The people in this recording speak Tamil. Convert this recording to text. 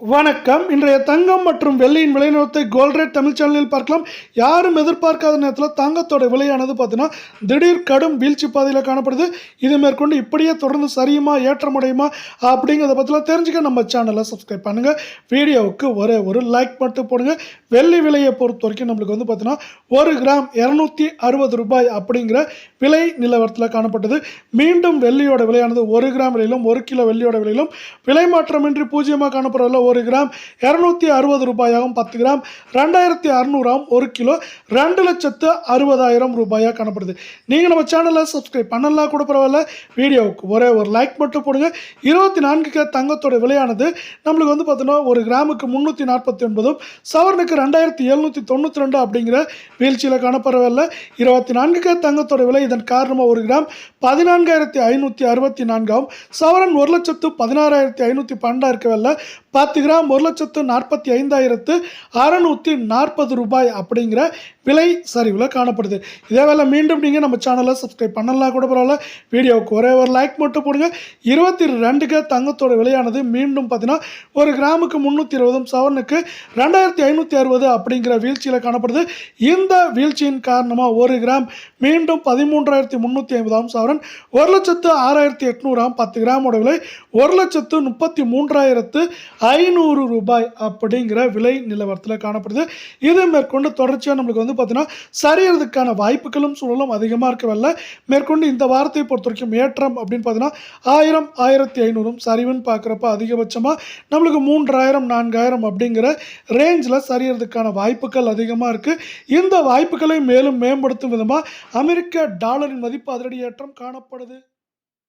வணக்கம். இன்றைய தங்கம் மற்றும் வெள்ளியின் விலை நிலவரத்தை கோல்ட் ரேட் தமிழ் சேனலில் பார்க்கலாம். யாரும் எதிர்பார்க்காத நேரத்தில் தங்கத்தோட விலையானது பார்த்தீங்கன்னா திடீர் கடும் வீழ்ச்சி பாதையில் காணப்படுது. இது மேற்கொண்டு இப்படியே தொடர்ந்து சரியுமா ஏற்றமடையுமா அப்படிங்கிறத பற்றிலாம் தெரிஞ்சுக்க நம்ம சேனலை சப்ஸ்கிரைப் பண்ணுங்கள். வீடியோவுக்கு ஒரு லைக் மட்டும் போடுங்க. வெள்ளி விலையை பொறுத்த வரைக்கும் நம்மளுக்கு வந்து பார்த்தீங்கன்னா 1 கிராம் 260 ரூபாய் அப்படிங்கிற விலை நிலவரத்தில் காணப்பட்டது. மீண்டும் வெள்ளியோட விலையானது 1 கிராம் விலையிலும் 1 கிலோ வெள்ளியோட விலையிலும் விலை மாற்றமின்றி பூஜ்ஜியமாக காணப்படுறதில்ல. 1 கிராம் 260 ரூபாயாகவும் 10 கிராம் 2600 1 கிலோ 2,60,000 ரூபாயாக காணப்படுது. நீங்கள் நம்ம சேனலை சப்ஸ்கிரைப் பண்ணலாம் கூட பரவாயில்ல. வீடியோவுக்கு ஒரு லைக் மட்டும் போடுங்க. 24K தங்கத்தோட விலையானது நம்மளுக்கு வந்து பார்த்தோன்னா 1 கிராமுக்கு 349 சவரனுக்கு 2792 அப்படிங்கிற வீழ்ச்சியில் காணப்படவில்லை. 24K தங்கத்தோட விலை இதன் காரணமாக 1 கிராம் 14,564 சவரன் 1,16,512 இருக்கவில்லை. 10 கிராம் 1,45,640 ரூபாய் அப்படிங்கிற விலை சரிவில் காணப்படுது. இதே வேலை மீண்டும் நீங்கள் நம்ம சேனலை சப்ஸ்கிரைப் பண்ணலாம் கூட பரவாயில்ல. வீடியோவுக்கு ஒரு லைக் மட்டும் போடுங்க. 22K தங்கத்தோட விலையானது மீண்டும் பார்த்தீங்கன்னா 1 கிராமுக்கு 320 சவரனுக்கு 2,560 அப்படிங்கிற வீழ்ச்சியில் காணப்படுது. இந்த வீழ்ச்சியின் காரணமாக 1 கிராம் மீண்டும் 13,350 சவரன் 1,06,800 10 கிராமோட விலை 1,33,500 ரூபாய் அப்படிங்கிற விலை நிலவரத்தில் காணப்படுது. இது மேற்கொண்டு தொடர்ச்சியாக நம்மளுக்கு வந்து பார்த்தீங்கன்னா சரியறதுக்கான வாய்ப்புகளும் சூழலும் அதிகமாக இருக்கவில்லை. மேற்கொண்டு இந்த வாரத்தை பொறுத்த வரைக்கும் ஏற்றம் அப்படின்னு பார்த்தீங்கன்னா 1000 1500 சரிவுன்னு பார்க்குறப்ப அதிகபட்சமாக நம்மளுக்கு 3000 4000 அப்படிங்கிற ரேஞ்சில் சரியறதுக்கான வாய்ப்புகள் அதிகமாக இருக்குது. இந்த வாய்ப்புகளை மேலும் மேம்படுத்தும் விதமாக அமெரிக்க டாலரின் மதிப்பு அதிரடி ஏற்றம் காணப்படுது.